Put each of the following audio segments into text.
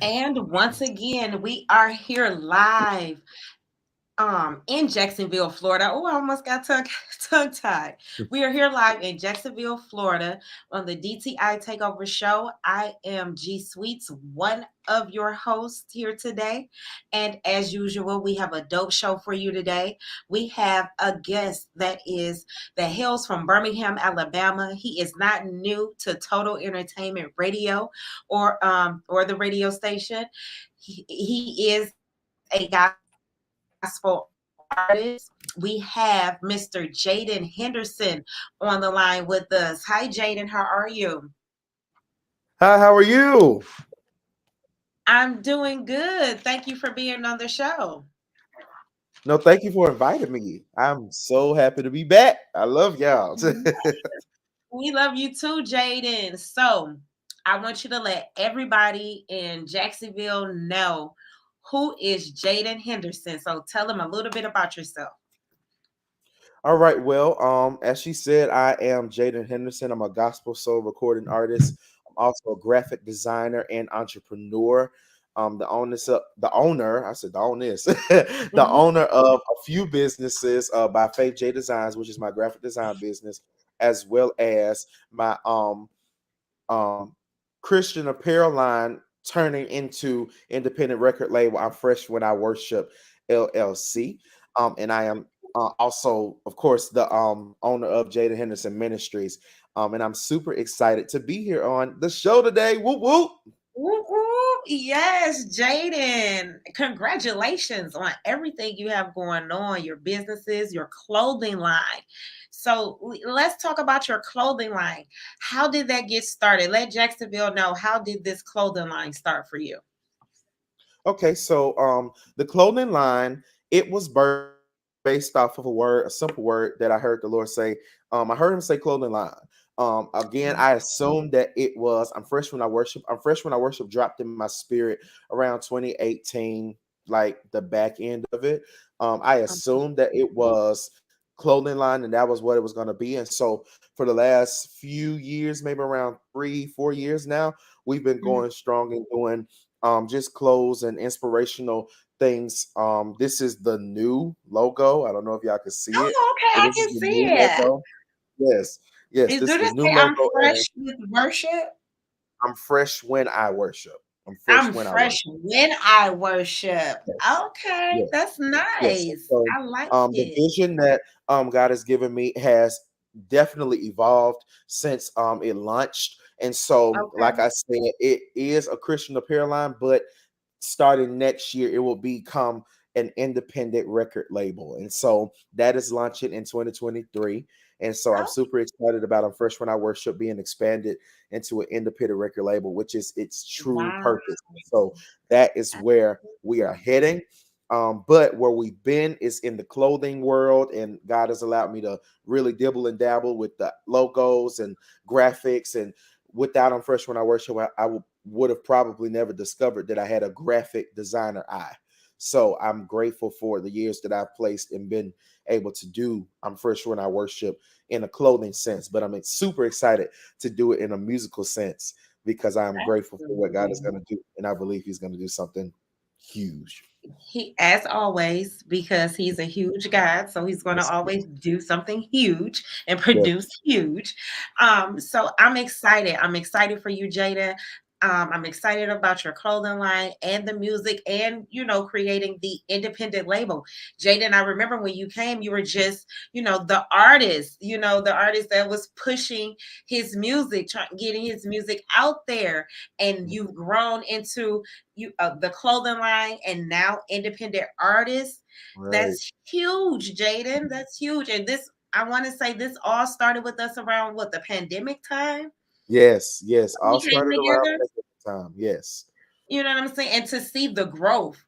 And once again, we are here live in Jacksonville, Florida. Oh, I almost got tongue tied. We are here live in Jacksonville, Florida on the DTI Takeover show. I am G Sweets, one of your hosts here today. And as usual, we have a dope show for you today. We have a guest that hails from Birmingham, Alabama. He is not new to Total Entertainment Radio or the radio station. He is a gospel artist. We have Mr. Jaeden Henderson on the line with us. Hi, Jaeden. How are you? Hi, how are you? I'm doing good. Thank you for being on the show. No, thank you for inviting me. I'm so happy to be back. I love y'all. We love you too, Jaeden. So, I want you to let everybody in Jacksonville know who is Jaeden Henderson. So, tell them a little bit about yourself. All right, well, as she said, I am Jaeden Henderson. I'm a gospel soul recording artist. I'm also a graphic designer and entrepreneur. The owner, I said the owners, the Mhm. owner of a few businesses by Faith J Designs, which is my graphic design business, as well as my um Christian apparel line turning into independent record label. I'm Fresh When I Worship LLC. And I am also, of course, the owner of Jaeden Henderson Ministries. And I'm super excited to be here on the show today. Whoop whoop. Woo, woo. Yes, Jaeden. Congratulations on everything you have going on, your businesses, your clothing line. So let's talk about your clothing line. How did that get started? Let Jacksonville know, how did this clothing line start for you? Okay, so the clothing line, it was based off of a simple word that I heard the Lord say. I heard him say clothing line. Again, I assumed that it was I'm fresh when I worship. I'm fresh when I worship dropped in my spirit around 2018, like the back end of it. I assumed that it was clothing line and that was what it was going to be. And so for the last few years, maybe around 3, 4 years now, we've been Mhm. going strong and doing just clothes and inspirational things. This is the new logo. I don't know if y'all can see it, Oh, okay, but I this is can the see new it. logo. Yes, yes, Do this is the this new say I'm logo, and fresh with worship? I'm fresh when I worship. I'm fresh I'm when I fresh worship. when I worship. Yes, Okay, yes, that's yes. And nice. so, I like the it. vision that God has given me has definitely evolved since it launched. And so, like Okay. I said, it is a Christian apparel line, but starting next year, it will become an independent record label. And so that is launching in 2023. And so I'm Oh, super excited about I'm Fresh When I Worship being expanded into an independent record label, which is its true wow. purpose. So that is where we are heading. But where we've been is in the clothing world, and God has allowed me to really dibble and dabble with the logos and graphics. And without I'm Fresh When I Worship, would have probably never discovered that I had a graphic designer eye. So I'm grateful for the years that I've placed and been able to do I'm Fresh When I Worship in a clothing sense, but I'm super excited to do it in a musical sense because I'm grateful for what God is Absolutely. going to do. And I believe He's going to do something huge. He, as always, because he's a huge God, so he's going to Yes, always yes, do something huge and yes. produce huge. So I'm excited. I'm excited for you, Jada. I'm excited about your clothing line and the music, and creating the independent label. Jaden, I remember when you came, you were just, the artist that was pushing his music, getting his music out there, and Mhm. you've grown into the clothing line and now independent artists. Right. That's huge, Jaden. That's huge. And this, I want to say, this all started with us around what, the pandemic time Yes, yes. All we came started around together. that time. Yes. You know what I'm saying? And to see the growth,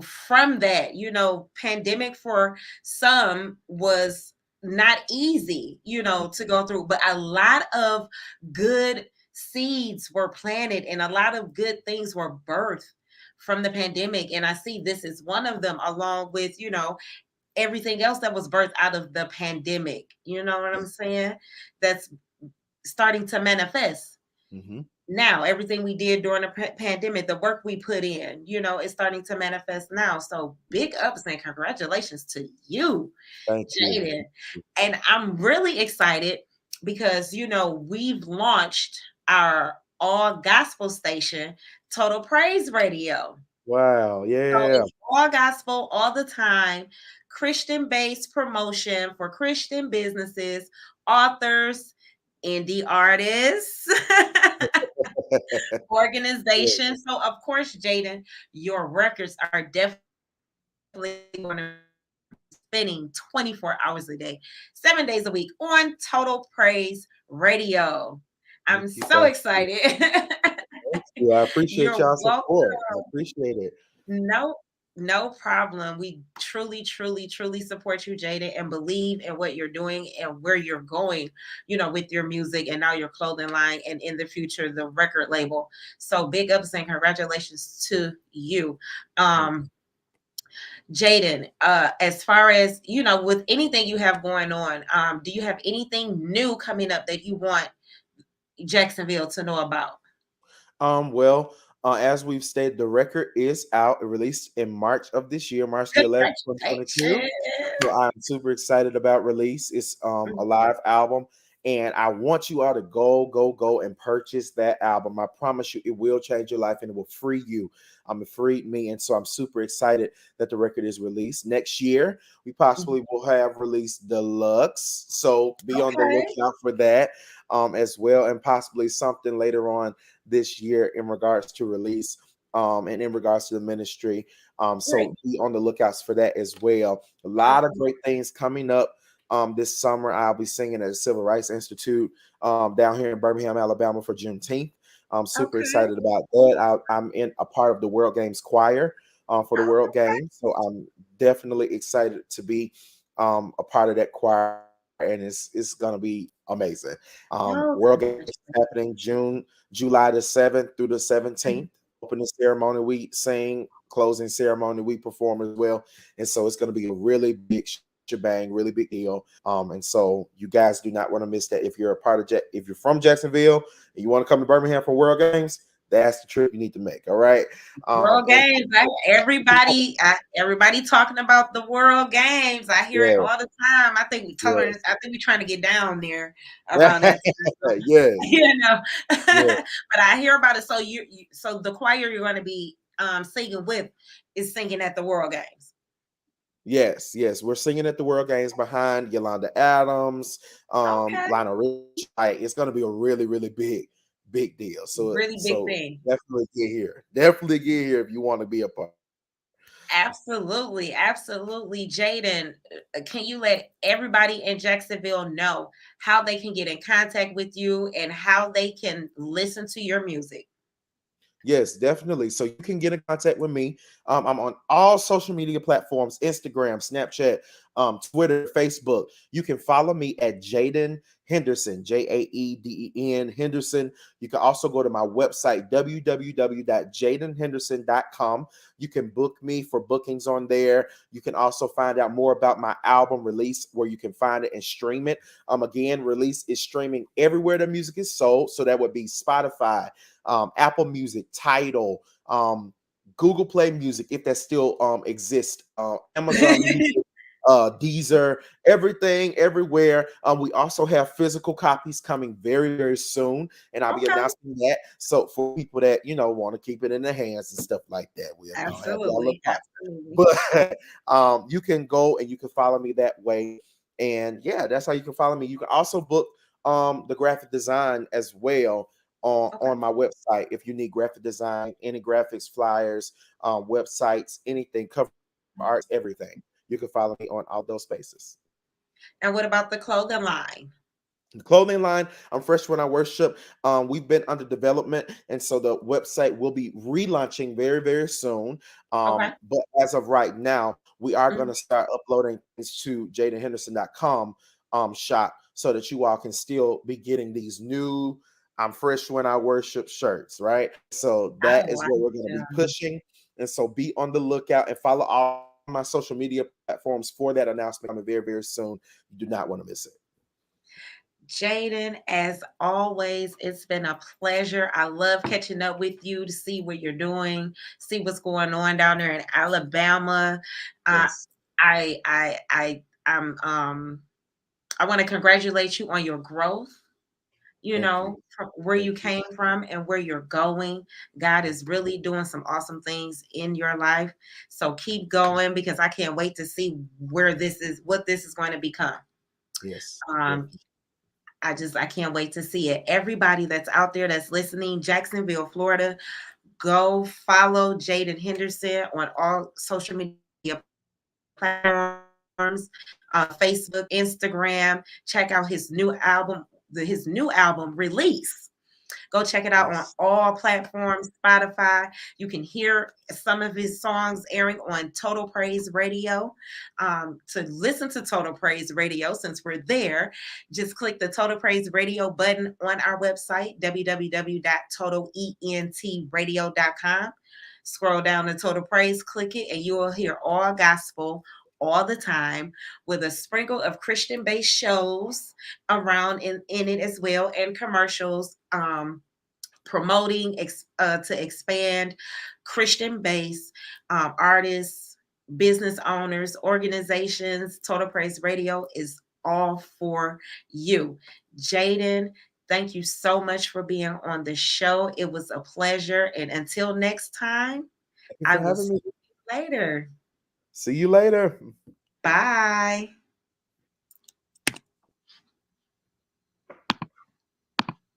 from that, pandemic for some was not easy, to go through, but a lot of good seeds were planted and a lot of good things were birthed from the pandemic. And I see this is one of them, along with, everything else that was birthed out of the pandemic. You know what I'm saying? That's starting to manifest Hmm. now everything we did during the pandemic, the work we put in, is starting to manifest now. So big ups and congratulations to you, Thank you. Jaeden. And I'm really excited because, we've launched our all gospel station, Total Praise Radio. Wow. So Yeah. it's all gospel all the time, Christian based promotion for Christian businesses, authors, indie artists, Yeah. organizations. So, of course, Jaeden, your records are definitely going to spending 24 hours a day, 7 days a week on Total Praise Radio. Thank I'm you. so Thank you. excited. Thank you. I appreciate You're y'all welcome. support. I appreciate it. No, no problem. We truly, truly, truly support you, Jada, and believe in what you're doing and where you're going, with your music and now your clothing line and in the future, the record label. So big ups and congratulations to you. Thank Um, Jaeden, as far as, with anything you have going on, do you have anything new coming up that you want Jacksonville to know about? Well, as we've stated, the record is out. It released in March of this year, March the 11th, 2022. Congratulations. So I'm super excited about release. It's a live album, and I want you all to go and purchase that album. I promise you, it will change your life and it will free you. It freed me, and so I'm super excited that the record is released. Next year, we possibly will have released deluxe, so be on the Okay. lookout for that as well, and possibly something later on this year in regards to release and in regards to the ministry. Great. So be on the lookouts for that as well. A lot of Awesome. great things coming up this summer. I'll be singing at the Civil Rights Institute down here in Birmingham, Alabama for Juneteenth. I'm super Okay. excited about that. I'm in a part of the World Games choir for the World Games. So I'm definitely excited to be a part of that choir, and it's going to be amazing. Oh, World Games is congratulations. happening July the 7th through the Mhm. 17th. Opening ceremony, we sing. Closing ceremony, we perform as well. And so it's going to be a really big shebang, really big deal. And so you guys do not want to miss that. If you're a part of if you're from Jacksonville and you want to come to Birmingham for World Games, that's the trip you need to make. All right. World And Games. Everybody talking about the World Games. I hear it yeah, all the time. I think we yeah, telling. I think we're trying to get down there around that time. So, yes, you know, yeah. but I hear about it. So so the choir you're going to be singing with is singing at the World Games. Yes, yes, we're singing at the World Games behind Yolanda Adams, Okay, Lionel Rich. It's going to be a really, really big deal. really big So thing. definitely get here. Definitely get here if you want to be a part. Absolutely, absolutely. Jaeden, can you let everybody in Jacksonville know how they can get in contact with you and how they can listen to your music? Yes, definitely. So you can get in contact with me. I'm on all social media platforms: Instagram, Snapchat, Twitter, Facebook. You can follow me at Jaeden Henderson, Jaeden Henderson. You can also go to my website, www.jaedenhenderson.com. You can book me for bookings on there. You can also find out more about my album release, where you can find it and stream it. Again, release is streaming everywhere the music is sold. So that would be Spotify, Apple Music, Tidal, Google Play Music, if that still exists, Amazon Music, Deezer, everything, everywhere. We also have physical copies coming very soon, and I'll be Okay. announcing that. So for people that want to keep it in their hands and stuff like that, we'll have y'all look Absolutely. out. Absolutely. But you can go and you can follow me that way, and yeah, that's how you can follow me. You can also book the graphic design as well Okay. on my website. If you need graphic design, any graphics, flyers, websites, anything, cover arts, everything, you can follow me on all those spaces. And what about the clothing line? The clothing line, I'm Fresh When I Worship. We've been under development, and so the website will be relaunching very soon. Okay. But as of right now, we are going Mhm. to start uploading things to jadenhenderson.com shop, so that you all can still be getting these new I'm Fresh When I Worship shirts, right? So I that is like what we're going to be them. pushing. And so be on the lookout and follow all my social media platforms for that announcement coming very soon. You do not want to miss it. Jaeden, as always, it's been a pleasure. I love catching up with you to see what you're doing, see what's going on down there in Alabama. Uh, Yes. I'm I want to congratulate you on your growth, Thank you. from where Thank you you. came from and where you're going. God is really doing some awesome things in your life. So keep going because I can't wait to see what this is going to become. Yes. Um, Definitely. I can't wait to see it. Everybody that's out there that's listening, Jacksonville, Florida, go follow Jaeden Henderson on all social media platforms, Facebook, Instagram. Check out his new album release. Go check it out on Yes. all platforms, Spotify. You can hear some of his songs airing on Total Praise Radio. To listen to Total Praise Radio, since we're there, just click the Total Praise Radio button on our website, www.totalentradio.com. Scroll down to Total Praise, click it, and you will hear all gospel all the time with a sprinkle of Christian based shows around in it as well, and commercials, promoting to expand Christian based artists, business owners, organizations. Total Praise Radio is all for you. Jaeden, thank you so much for being on the show. It was a pleasure. And until next time, Thank you I for will having see me. you later. See you later. Bye.